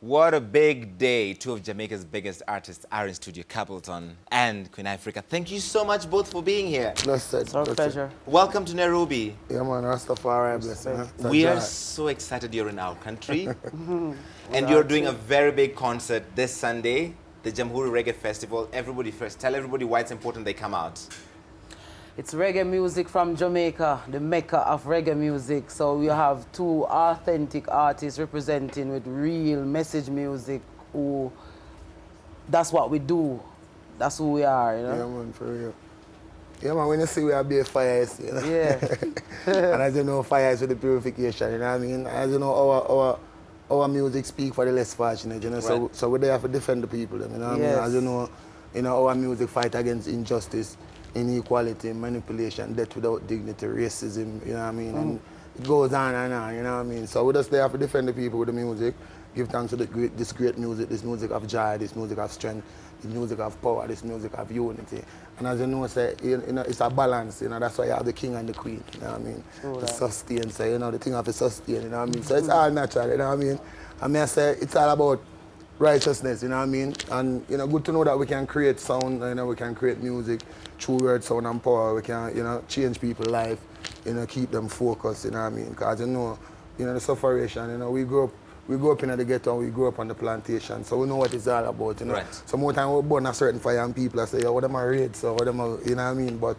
What a big day. Two of Jamaica's biggest artists are in studio, Capelton and Queen Ifrica. Thank you so much both for being here. That's it. It's our pleasure. Welcome to Nairobi. Yeah, man, Rastafari, bless you. We are so excited you're in our country. And you're doing a very big concert this Sunday, the Jamhuri Reggae Festival. Everybody first, tell everybody why it's important they come out. It's reggae music from Jamaica, the mecca of reggae music. So we have two authentic artists representing with real message music. That's what we do. That's who we are, you know? Yeah, man, for real. Yeah, man, when you see we have big fires, you know? Yeah. And as you know, fire is with the purification, you know what I mean? As you know, our music speak for the less fortunate, you know? Right. So we're there to defend the people, you know what I mean? As you know, our music fight against injustice, inequality, manipulation, death without dignity, racism, you know what I mean? And it goes on and on, you know what I mean? So we're just there to defend the people with the music, give thanks to this great music, this music of joy, this music of strength, this music of power, this music of unity. And as you know, say, you know, it's a balance, you know, that's why you have the king and the queen, you know what I mean? To sustain, so, you know, the thing of the sustain, you know what I mean? So it's all natural, you know what I mean? I mean, I say it's all about righteousness, you know what I mean? And, you know, good to know that we can create sound, you know, we can create music through word, sound and power. We can, you know, change people's life, you know, keep them focused, you know what I mean? Because, you know, the Rastafarian, you know, we grew up in the ghetto, we grew up on the plantation, so we know what it's all about, you know? Right. So more time we burn a certain fire and people are say, yo, what am I read, so what am I, you know what I mean? But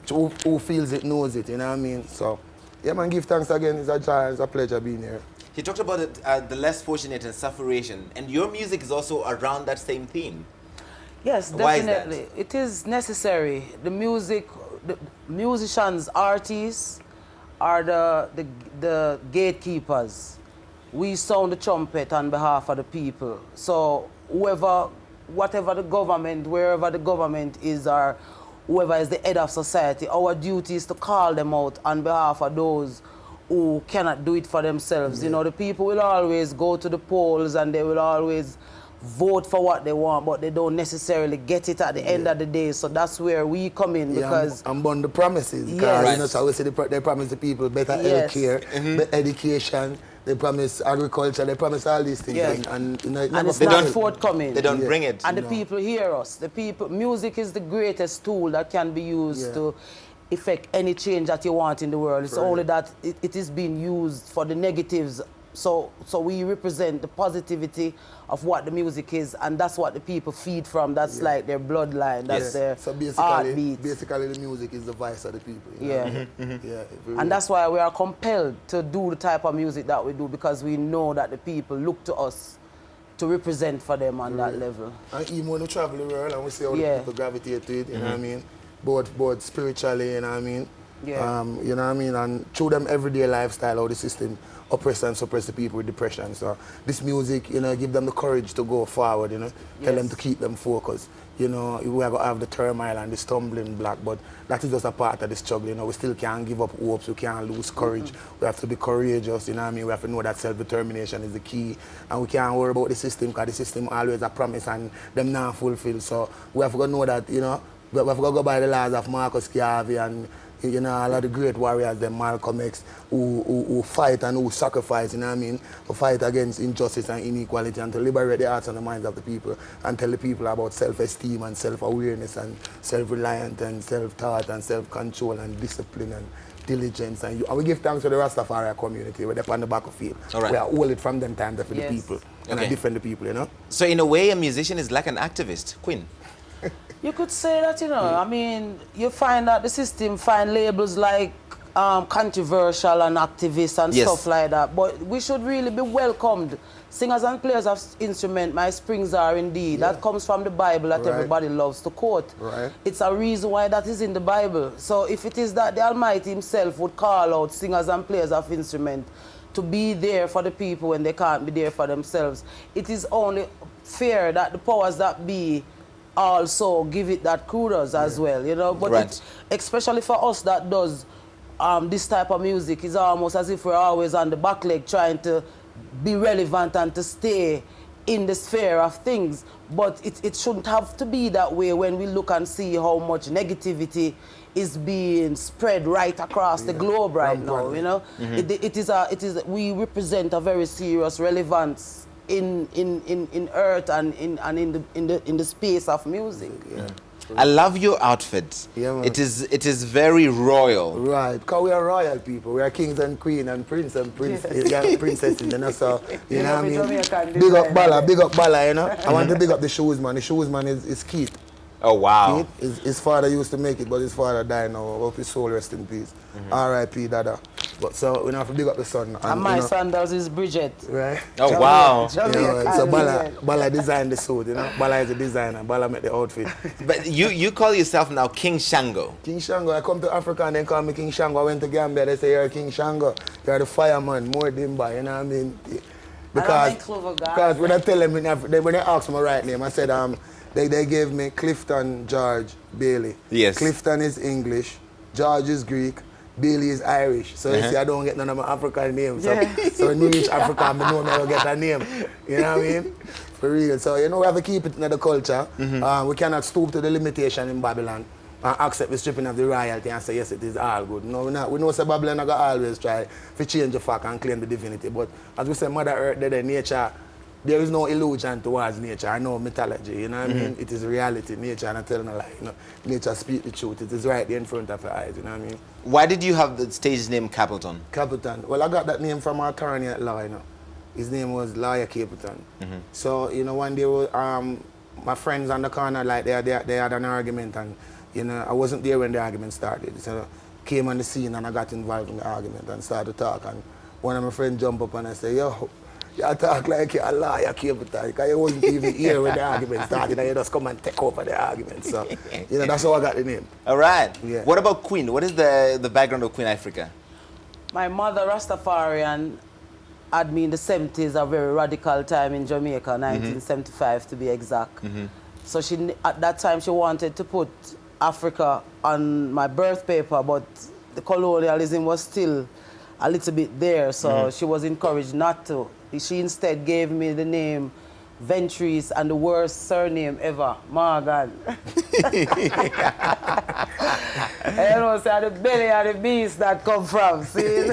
who feels it knows it, you know what I mean? So, yeah, man, give thanks again. It's a joy, it's a pleasure being here. He talked about the less fortunate and sufferation, and your music is also around that same theme. Yes, Why definitely. is that? It is necessary. The musicians, artists are the gatekeepers. We sound the trumpet on behalf of the people. So whatever the government, wherever the government is, or whoever is the head of society, our duty is to call them out on behalf of those who cannot do it for themselves. You know, the people will always go to the polls and they will always vote for what they want, but they don't necessarily get it at the end of the day. So that's where we come in, because... I'm on the promises. Yes. Right. You know, so we say they promise the people better healthcare, better education, they promise agriculture, they promise all these things. Yes. And you know, And it's not forthcoming. They don't bring it. And the people hear us. The people, music is the greatest tool that can be used to effect any change that you want in the world. It's only that it is being used for the negatives. So we represent the positivity of what the music is, and that's what the people feed from. That's like their bloodline. That's their heartbeat. Basically, the music is the voice of the people. You know? And that's why we are compelled to do the type of music that we do, because we know that the people look to us to represent for them on that level. And even when we travel the world and we see how the people gravitate to it, you know what I mean? Both spiritually, you know what I mean? You know what I mean? And through them everyday lifestyle, how the system oppress and suppress the people with depression. So this music, you know, give them the courage to go forward, you know, tell them to keep them focused. You know, we are going to have the turmoil and the stumbling block, but that is just a part of the struggle, you know. We still can't give up hopes, we can't lose courage. We have to be courageous, you know what I mean? We have to know that self-determination is the key, and we can't worry about the system, because the system always a promise and them not fulfill. So we have to know that, you know, we have to go by the laws of Marcus Garvey and, you know, all of the great warriors, them Malcolm X, who fight and who sacrifice, you know what I mean? Who fight against injustice and inequality, and to liberate the hearts and the minds of the people and tell the people about self-esteem and self-awareness and self-reliance and self-thought and self-control and discipline and diligence. And we give thanks to the Rastafari community. We're there on the battlefield. All right. We are hold it from them time for the people and I defend the people, you know? So in a way, a musician is like an activist. Queen? You could say that, you know. I mean, you find that the system find labels like controversial and activist and stuff like that. But we should really be welcomed. Singers and players of instrument, my springs are indeed. That comes from the Bible that everybody loves to quote. It's a reason why that is in the Bible. So if it is that the Almighty himself would call out singers and players of instrument to be there for the people when they can't be there for themselves, it is only fair that the powers that be also give it that kudos as well, you know. But especially for us that does this type of music, is almost as if we're always on the back leg trying to be relevant and to stay in the sphere of things. But it shouldn't have to be that way when we look and see how much negativity is being spread right across the globe right now, you know. We represent a very serious relevance in earth and in the space of music. Yeah. I love your outfit. Yeah, man. It is very royal. Right, because we are royal people. We are kings and queen and prince and princesses, you know, so, you know what I mean? Big up Bala, you know? I want to big up the shoes man. The shoes man is Keith. Oh, wow. Keith, his father used to make it, but his father died now. Hope his soul rest in peace. R.I.P. Dada. But so we have to big up the son. And my sandals is Bridget. Right. Oh, wow. Yeah, so Bala designed the suit, you know. Bala is a designer. Bala made the outfit. But you call yourself now King Shango. King Shango. I come to Africa and they call me King Shango. I went to Gambia. They say you're King Shango. You're the fireman, more dimba. You know what I mean? Because when I tell them when they ask my right name, I said they gave me Clifton George Bailey. Yes. Clifton is English, George is Greek, Bailey is Irish. So you see, I don't get none of my African names. So when you reach Africa, I know I will get a name. You know what I mean? For real. So you know we have to keep it in the culture. We cannot stoop to the limitation in Babylon and accept the stripping of the royalty and say yes, it is all good. No, we're not. We know that Babylon are always try to change the fact and claim the divinity. But as we say, Mother Earth, the nature. There is no illusion towards nature. I know mythology, you know what I mean? It is reality, nature, and I tell no lie. You know? Nature speaks the truth. It is right there in front of your eyes, you know what I mean? Why did you have the stage name Capelton? Capelton. Well, I got that name from our attorney at law, you know. His name was Lawyer Capelton. So, you know, one day my friends on the corner, like, they had an argument, and, you know, I wasn't there when the argument started. So I came on the scene, and I got involved in the argument and started to talk, and one of my friends jumped up and I said, yo, you talk like you're a lawyer, Capelton, because you wasn't even here when the argument started, and you just come and take over the argument. So, you know, that's how I got the name. All right. Yeah. What about Queen? What is the background of Queen Ifrica? My mother, Rastafarian, had me in the 70s, a very radical time in Jamaica, 1975 to be exact. So she, at that time, she wanted to put Africa on my birth paper, but the colonialism was still a little bit there, so she was encouraged not to. She instead gave me the name Ventris and the worst surname ever, Morgan. You know, so the belly of the beast that come from, see?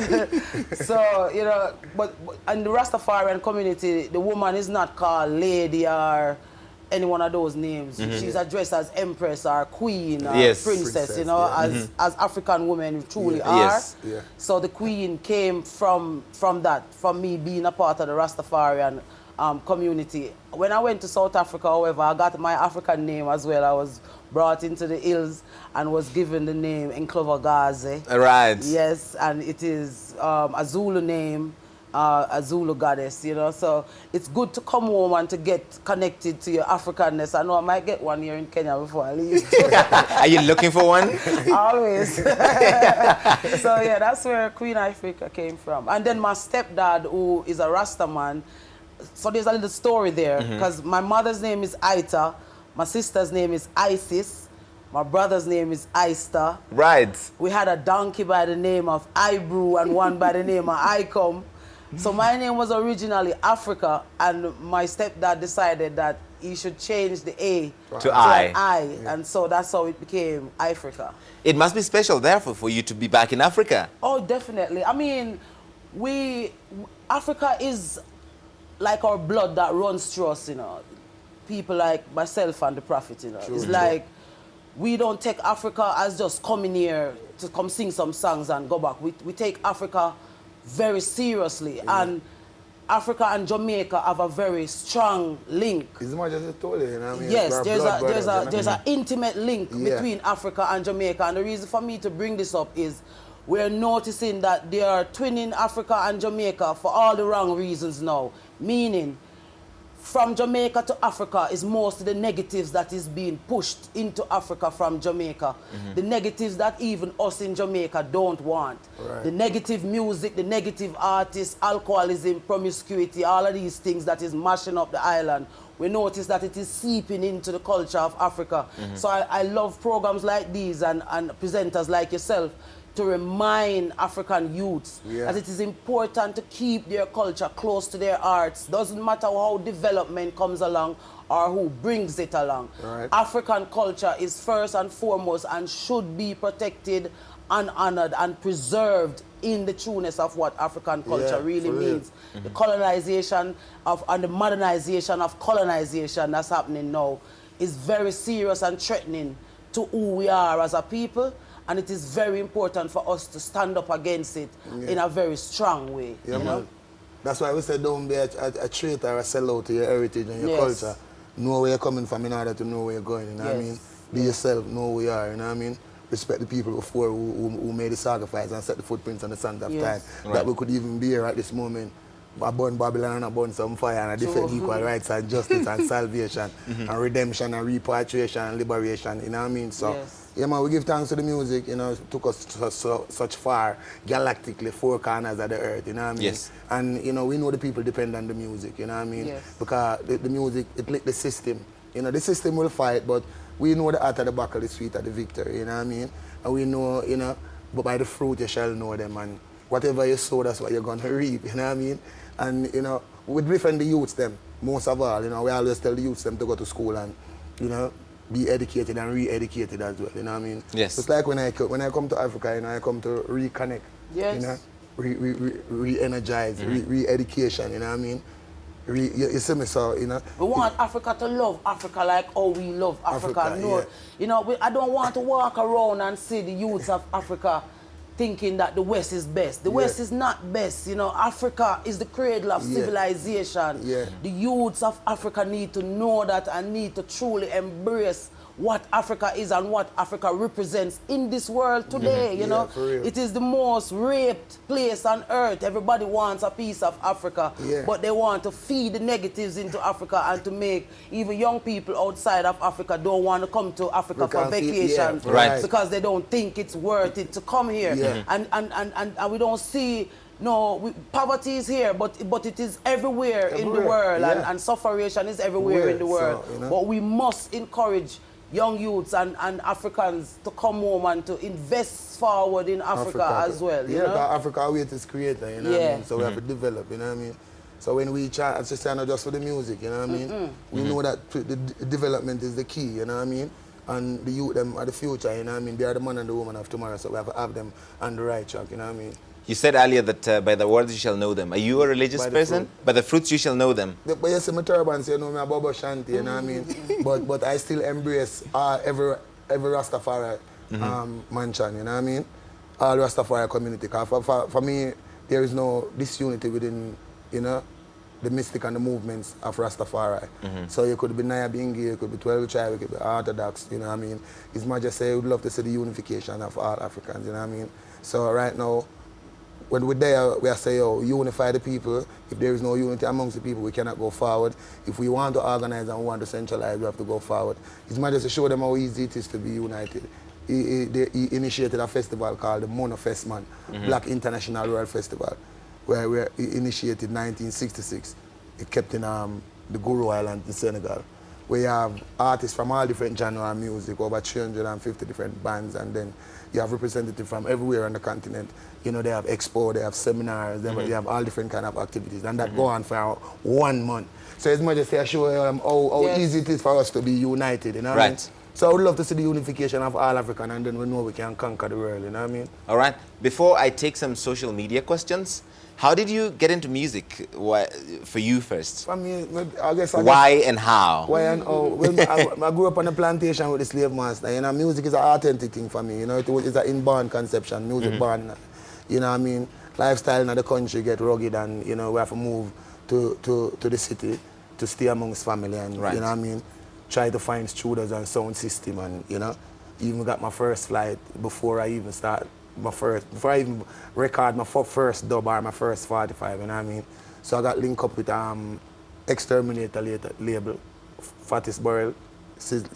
So, you know, but in the Rastafarian community, the woman is not called lady or any one of those names. She's addressed as empress or queen or princess, you know, as African women truly are. Yeah. So the queen came from that, from me being a part of the Rastafarian community. When I went to South Africa, however, I got my African name as well. I was brought into the hills and was given the name Enclova Gaze. Right. Yes, and it is a Zulu name, a Zulu goddess, you know. So it's good to come home and to get connected to your Africanness. I know I might get one here in Kenya before I leave. Are you looking for one? Always. So yeah, that's where Queen Ifrica came from. And then my stepdad, who is a Rasta man, so there's a little story there, because my mother's name is Aita, my sister's name is Isis, my brother's name is Aista. Right. We had a donkey by the name of Ibrew and one by the name of Icom. So my name was originally Africa, and my stepdad decided that he should change the A to an I. And so that's how it became Ifrica. It must be special, therefore, for you to be back in Africa. Oh, definitely. I mean, Africa is like our blood that runs through us, you know. People like myself and the Prophet, you know. It's like we don't take Africa as just coming here to come sing some songs and go back. We take Africa very seriously, and Africa and Jamaica have a very strong link. It's much as I told you, you know what I mean? Yes, there's an intimate link between Africa and Jamaica, and the reason for me to bring this up is we're noticing that they are twinning Africa and Jamaica for all the wrong reasons now. Meaning, from Jamaica to Africa is most of the negatives that is being pushed into Africa from Jamaica. The negatives that even us in Jamaica don't want. The negative music, the negative artists, alcoholism, promiscuity, all of these things that is mashing up the island. We notice that it is seeping into the culture of Africa. So I love programs like these and presenters like yourself to remind African youths that it is important to keep their culture close to their hearts. Doesn't matter how development comes along or who brings it along. African culture is first and foremost and should be protected and honored and preserved in the trueness of what African culture really means. The colonization and the modernization of colonization that's happening now is very serious and threatening to who we are as a people, and it is very important for us to stand up against it in a very strong way. Yeah, you know? That's why we say don't be a traitor or a sellout to your heritage and your culture. Know where you're coming from in order to know where you're going, you know what I mean? Be yourself, know who you are, you know what I mean? Respect the people before who made the sacrifice and set the footprints on the sands of time. That we could even be here at this moment. I burn Babylon and I burn some fire and I defend equal rights and justice and salvation and redemption and repatriation and liberation, you know what I mean? So, yeah man, we give thanks to the music, you know, it took us such far, galactically, 4 corners of the earth, you know what I mean? And, you know, we know the people depend on the music, you know what I mean? Because the music, it lit the system. You know, the system will fight, but we know the art of the battle is sweet of the victory, you know what I mean? And we know, you know, but by the fruit you shall know them, and whatever you sow, that's what you're going to reap, you know what I mean? And, you know, we defend the youths them, most of all, you know, we always tell the youths them to go to school and, you know, be educated and re-educated as well, you know what I mean? It's like when I come to Africa, you know, I come to reconnect, you know, re-energize, re-education, you know what I mean? You see me, so, you know. We want Africa to love Africa like how we love Africa. No, you know, I don't want to walk around and see the youths of Africa thinking that the West is best. The West is not best. You know, Africa is the cradle of civilization. The youths of Africa need to know that and need to truly embrace what Africa is and what Africa represents in this world today, you know. It is the most raped place on earth. Everybody wants a piece of Africa, but they want to feed the negatives into Africa and to make even young people outside of Africa don't want to come to Africa for vacation because they don't think it's worth it to come here. And we don't see poverty is here, but it is everywhere in the world, and sufferation is everywhere in the world. So, you know, but we must encourage young youths and Africans to come home and to invest forward in Africa as well. You know? Africa awaits its creator, you know what I mean? So we have to develop, you know what I mean? So when we try, as I say, not just for the music, you know what I mean? We know that the development is the key, you know what I mean? And the youth, them are the future, you know what I mean? They are the man and the woman of tomorrow, so we have to have them on the right track, you know what I mean? You said earlier that by the words you shall know them. Are you a religious person? By the fruits you shall know them. But you see my turbans, you know me, a Bobo Shanti, you know what I mean? But I still embrace every Rastafari mansion, you know what I mean? All Rastafari community. Cause for me, there is no disunity within, you know, the mystic and the movements of Rastafari. So you could be Naya Bingi, you could be 12 tribe, you could be Orthodox, you know what I mean? His Majesty would love to see the unification of all Africans, you know what I mean? So right now, when we're there, we are saying, unify the people. If there is no unity amongst the people, we cannot go forward. If we want to organize and we want to centralize, we have to go forward. His Majesty showed them how easy it is to be united. He initiated a festival called the Mono Festman, Black International World Festival, where he initiated 1966. It kept in the Guru Island in Senegal. We have artists from all different genres of music, over 350 different bands, and then you have representatives from everywhere on the continent. You know, they have expo, they have seminars, they have all different kind of activities, and that go on for 1 month. So as much as I show how easy it is for us to be united, you know what I mean? So I would love to see the unification of all African, and then we know we can conquer the world, you know what I mean? All right. Before I take some social media questions, how did you get into music? For you first? For me, I guess why and how? Why and how? Well, I grew up on a plantation with the slave master. You know, music is an authentic thing for me. You know, it's an inborn conception. Music born. You know what I mean? Lifestyle in the country get rugged, and you know we have to move to the city to stay amongst family, and you know what I mean? Try to find studios and sound system, and you know, even got my first flight before I even start. Before I even record my first dub or my first 45, you know what I mean? So I got linked up with Exterminator label, Fatis Burrell,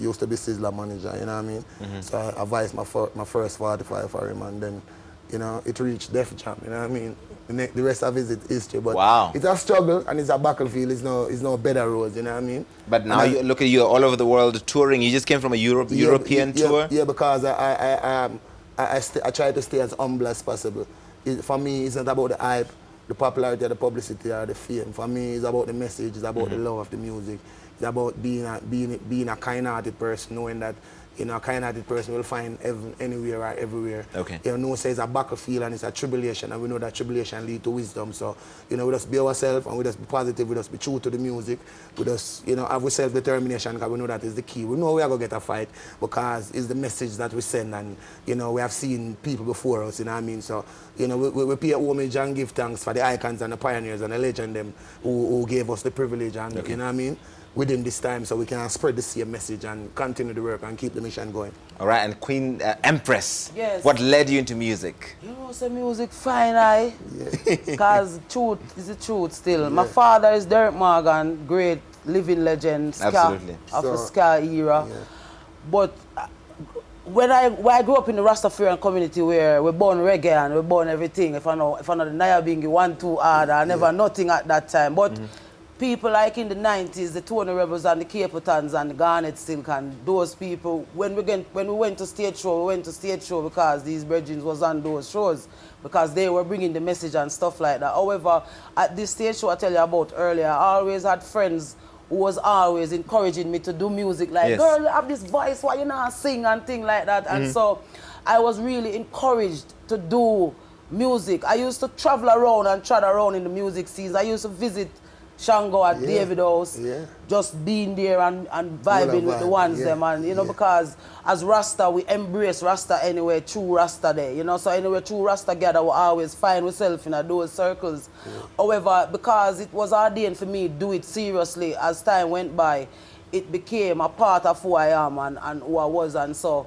used to be Sizzler manager, you know what I mean? So I advised my first 45 for him, and then, you know, it reached Def Jam, you know what I mean? The rest of it is history, but it's a struggle and it's a battlefield, it's no better roads, you know what I mean? But now you look at you all over the world touring, you just came from a European tour? Yeah, because I try to stay as humble as possible. For me, it's not about the hype, the popularity, or the publicity, or the fame. For me, it's about the message, it's about the love of the music. It's about being a kind-hearted person, knowing that, You know, a kind-hearted person will find heaven anywhere or everywhere. Okay. You know, say it's a battlefield and it's a tribulation, and we know that tribulation leads to wisdom. So, you know, we just be ourselves and we just be positive, we just be true to the music. We just, you know, have we self-determination because we know that is the key. We know we are going to get a fight because it's the message that we send, and, you know, we have seen people before us, you know what I mean? So, you know, we pay homage and give thanks for the icons and the pioneers and the legend them who gave us the privilege, and, you know what I mean? Within this time, so we can spread the same message and continue the work and keep the mission going. All right, and Queen Empress, yes. What led you into music? You know, say music fine, because truth is the truth still. My father is Derek Morgan, great living legend, ska, of the ska era. Yeah. But when I grew up in the Rastafarian community where we're born reggae and we're born everything, if I know the Nyabingi 1-2 hard, I never nothing at that time. But people like in the 90s, the Tony Rebels and the Capeltons and the Garnet Silk and those people, when we went to stage show, we went to stage show because these brethren was on those shows, because they were bringing the message and stuff like that. However, at this stage show I tell you about earlier, I always had friends who was always encouraging me to do music, like, girl, you have this voice, why you not sing and thing like that. And so I was really encouraged to do music. I used to travel around and trot around in the music scenes. I used to visit Shango at David House, just being there and vibing with the ones them, and you know, because as Rasta we embrace Rasta anyway, true Rasta there, you know, so anyway true Rasta gather we always find ourselves in those circles. However, because it was ordained for me to do it seriously, as time went by, it became a part of who I am and who I was. And so,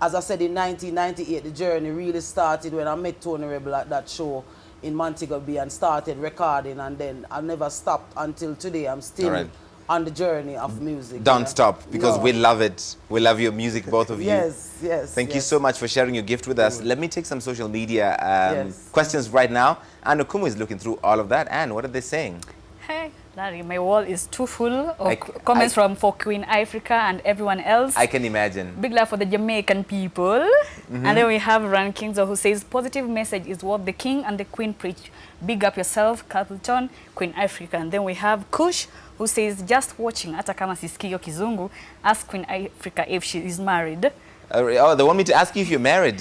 as I said, in 1998 the journey really started when I met Tony Rebel at that show in Montego Bay and started recording, and then I never stopped until today. I'm still on the journey of music. Don't stop, because we love it. We love your music, both of you. Yes. Thank you so much for sharing your gift with us. Let me take some social media questions right now. And Okumu is looking through all of that. And what are they saying? Hey, Larry, my wall is too full of comments for Queen Ifrica and everyone else. I can imagine. Big love for the Jamaican people. And then we have Rankings who says, positive message is what the king and the queen preach. Big up yourself, Capelton, Queen Ifrica. And then we have Kush who says, just watching, hata kama sisikio kizungu, ask Queen Ifrica if she is married. Oh, they want me to ask you if you're married.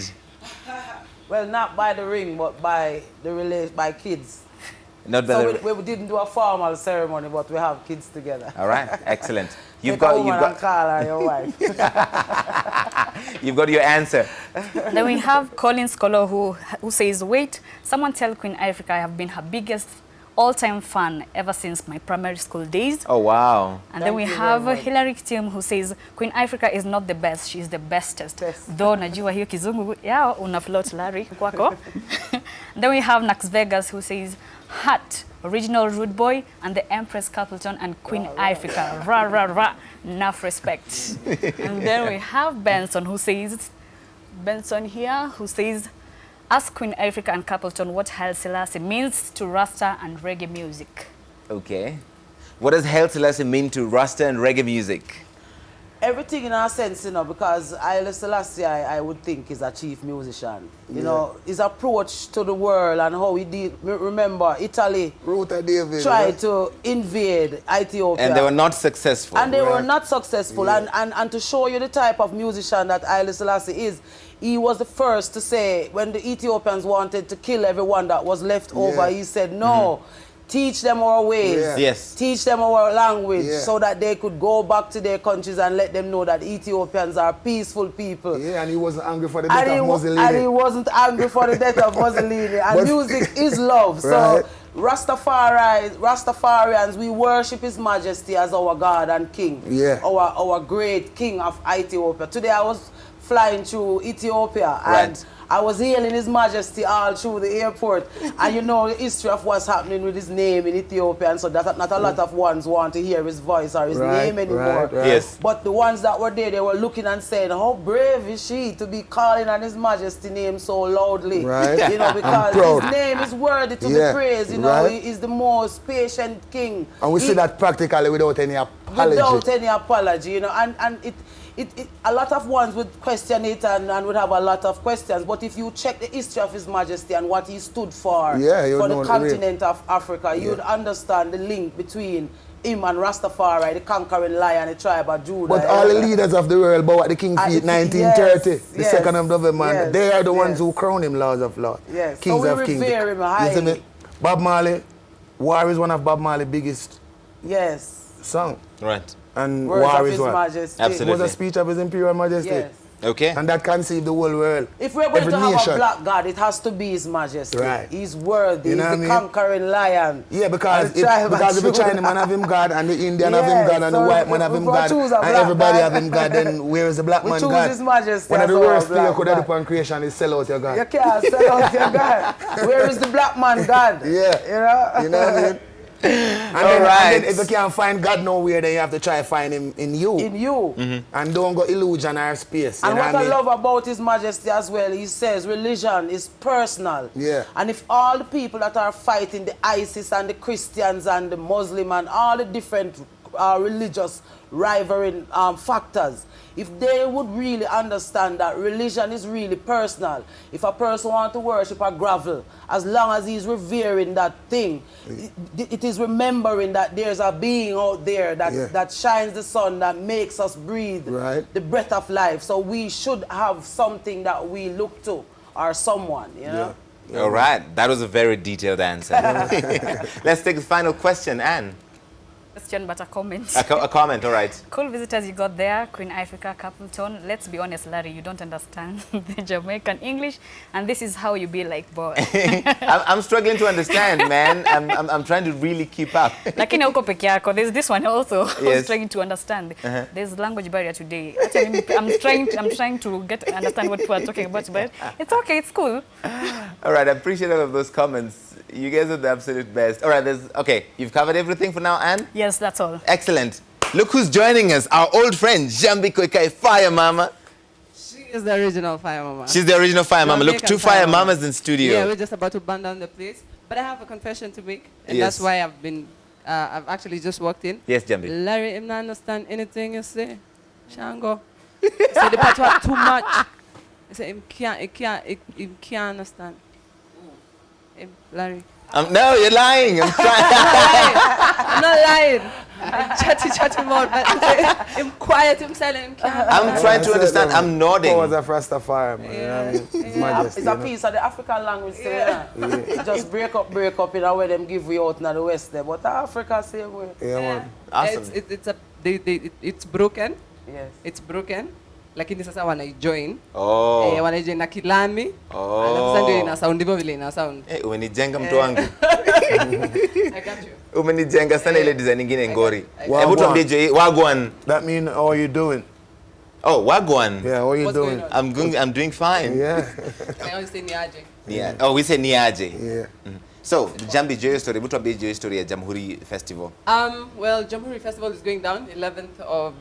Well, not by the ring, but by kids. Not so we didn't do a formal ceremony, but we have kids together. All right, excellent. You've got and call her your wife. You've got your answer. Then we have Colin Scholar who says, wait, someone tell Queen Ifrica I have been her biggest all-time fan ever since my primary school days. Oh, wow. And then we have Hilary Tim who says, Queen Ifrica is not the best, she is the bestest. Though najua hiyo kizungu, yeah, una float Larry, kwako. Then we have Nax Vegas who says, Hat, original Rude Boy, and the Empress Capelton and Queen Ifrica. Rah, rah, rah. Enough respect. And then we have Benson who says, ask Queen Ifrica and Capelton what Haile Selassie means to Rasta and reggae music. Okay. What does Haile Selassie mean to Rasta and reggae music? Everything in our sense, you know, because Haile Selassie, I would think, is a chief musician. You know, his approach to the world and how he did. Remember, Italy tried to invade Ethiopia. And they were not successful. And they were not successful. And to show you the type of musician that Haile Selassie is, he was the first to say, when the Ethiopians wanted to kill everyone that was left over, he said, no. Teach them our ways, teach them our language, so that they could go back to their countries and let them know that Ethiopians are peaceful people. Yeah, and he wasn't angry for the death of Mussolini. And he wasn't angry for the death of Mussolini. And music is love. So Rastafarians, we worship His Majesty as our God and King, our great King of Ethiopia. Today I was flying through Ethiopia and I was hailing His Majesty all through the airport. And you know the history of what's happening with his name in Ethiopia, and so that not a lot of ones want to hear his voice or his name anymore. Yes. But the ones that were there, they were looking and saying, how brave is she to be calling on His Majesty name so loudly? You know, because His name is worthy to be praised. You know, He is the most patient King. And we see that practically without any apology. Without any apology, you know, and a lot of ones would question it and would have a lot of questions. But if you check the history of His Majesty and what he stood for the continent of Africa, you'd understand the link between him and Rastafari, the conquering lion, the tribe of Judah. But all the leaders of the world bow at the King feet 1930, yes, the 2nd of November. Yes, they are the ones who crown him Lords of Lords. Yes. Kings so we of Kings. revere him highly. You see me? Bob Marley, War is one of Bob Marley's biggest song. Right. And Words War of is His one. Majesty. Absolutely. It was a speech of His Imperial Majesty. Yes. Okay. And that conceived the whole world. If we're going Every to have nation. a black God, it has to be His Majesty. Right. He's worthy. You know He's what the I mean? conquering lion. Yeah, because And the tribe of if the Judah. Chinaman have him God and the Indian have him Yes, God and the so white man have if him we God choose a and black everybody God, have him God, then where is the black we man choose God? His Majesty One of as the our worst things you black could have God. upon creation is sell out your God. You can't sell out your God. Where is the black man God? Yeah. You know what I mean? And then if you can't find God nowhere, then you have to try to find him in you. In you. And don't go illusion or space. And you know what I mean? love about His Majesty as well, he says religion is personal. Yeah. And if all the people that are fighting, the ISIS and the Christians and the Muslim and all the different religious rivaling factors, if they would really understand that religion is really personal, if a person wants to worship a gravel, as long as he's revering that thing, it is remembering that there's a being out there that shines the sun, that makes us breathe the breath of life. So we should have something that we look to, or someone, you know? Yeah. All right. That was a very detailed answer. Let's take the final question, Anne. Question, but a comment. A comment, all right. Cool visitors you got there, Queen Ifrica, Capelton. Let's be honest, Larry, you don't understand the Jamaican English, and this is how you be like, boy. I'm struggling to understand, man. I'm trying to really keep up. Lakini huko peke yako, there's this one also who's trying to understand. There's language barrier today. I'm trying to understand what people are talking about, but it's okay, it's cool. All right, I appreciate all of those comments. You guys are the absolute best. All right, okay, you've covered everything for now, Anne? Yes, that's all. Excellent. Look who's joining us, our old friend, Jambi Koikai, Fire Mama. She is the original Fire Mama. She's the original Fire Mama. Look, two Fire Mamas in studio. Yeah, we're just about to burn down the place. But I have a confession to make, and that's why I've actually just walked in. Yes, Jambi. Larry, I'm not understand anything you say. Shango. Say the patois too much. I say, he can't understand. Larry. No, you're lying. I'm trying. I'm not lying. I'm chatty mode, but I'm quiet, I'm silent. I'm trying to understand. I'm nodding. Powers of Rastafari, man. You know what I mean? His Majesty, It's a piece of the African language, just break up, you know, where them give you out in the West there. But Africa, same way. Yeah, man. Awesome. It's broken. Yes. It's broken. Lakini sasa wanaijoin. Oh. Wanajoin na kilami. Oh. Alafu sasa ndio ina sound ndivyo vile ina sound. Umenijenga mtu wangu. I got you. Umenijenga sana ile design nyingine ngori. Wagwan. Hebu tuambie je, Wagwan. That mean how you doing? Oh, Wagwan. Yeah, how you What's doing? going on? I'm doing fine. Yeah. I always say niaje. Yeah. Oh, we say niaje. Yeah. So, Jambi Joy Story, hebu tuambie Joy Story ya Jamhuri Festival. Well, Jamhuri Festival is going down 11th of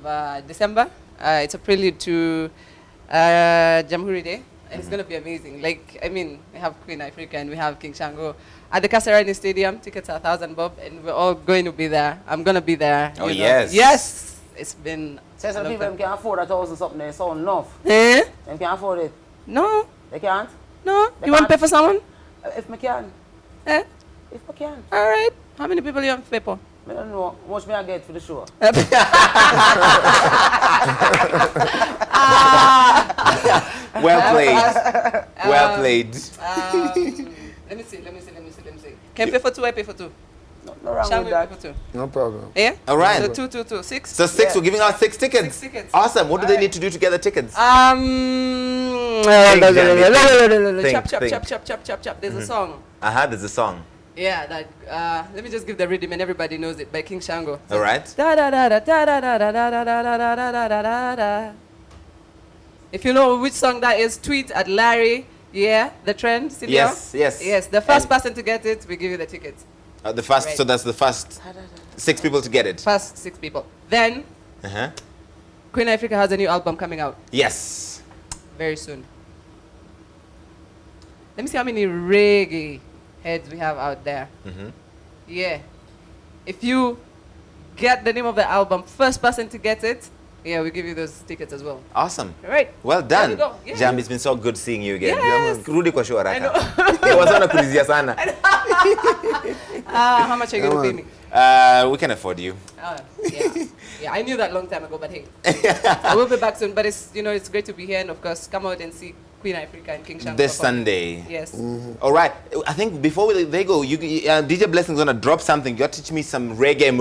December. It's a prelude to Jamhuri Day, and it's going to be amazing. Like, I mean, we have Queen Ifrica and we have King Shango at the Kasarani Stadium. Tickets are 1,000 bob, and we're all going to be there. I'm going to be there. Oh, you know. yes. Yes! It's been... Say some people can afford 1,000 something, they sound enough. Eh? They can afford it. No. They can't? No. They You want to pay can't. for someone? If I can. Eh? If I can. All right. How many people you want to pay for? I don't know how much may I get for the show. Well played. Well played. Let me see. Can you pay for two? I pay for two. No wrong Shall with we pay that. for two? No problem. Yeah? All right. So two. 6? So 6, we're giving out 6 tickets. 6 tickets. Awesome. What do they need to do to get the tickets? Chop. There's a song. There's a song. Yeah, that. Let me just give the rhythm and everybody knows it, by King Shango. All right. If you know which song that is, tweet at Larry. Yeah, the trend. Silvio? Yes. The first person to get it, we give you the tickets. The first. Right. So that's the first 6 people to get it. First 6 people. Then Queen Ifrica has a new album coming out Yes. very soon. Let me see how many reggae heads we have out there. Yeah. If you get the name of the album, first person to get it, Yeah, we give you those tickets as well. Awesome. All right. Well done. There we go. Yeah. Jambi, it's been so good seeing you again. Yes. Rudi kwa show I know. haraka. Wasana kulizia sana. How much are you going to pay me? We can afford you. Yeah. Yeah, I knew that long time ago, but hey. I will be back soon, but it's, you know, it's great to be here, and of course, come out and see Queen Ifrica and King Shango. This Sunday. Yes. All right. I think before they go, DJ Blessing's going to drop something. You got to teach me some reggae moves.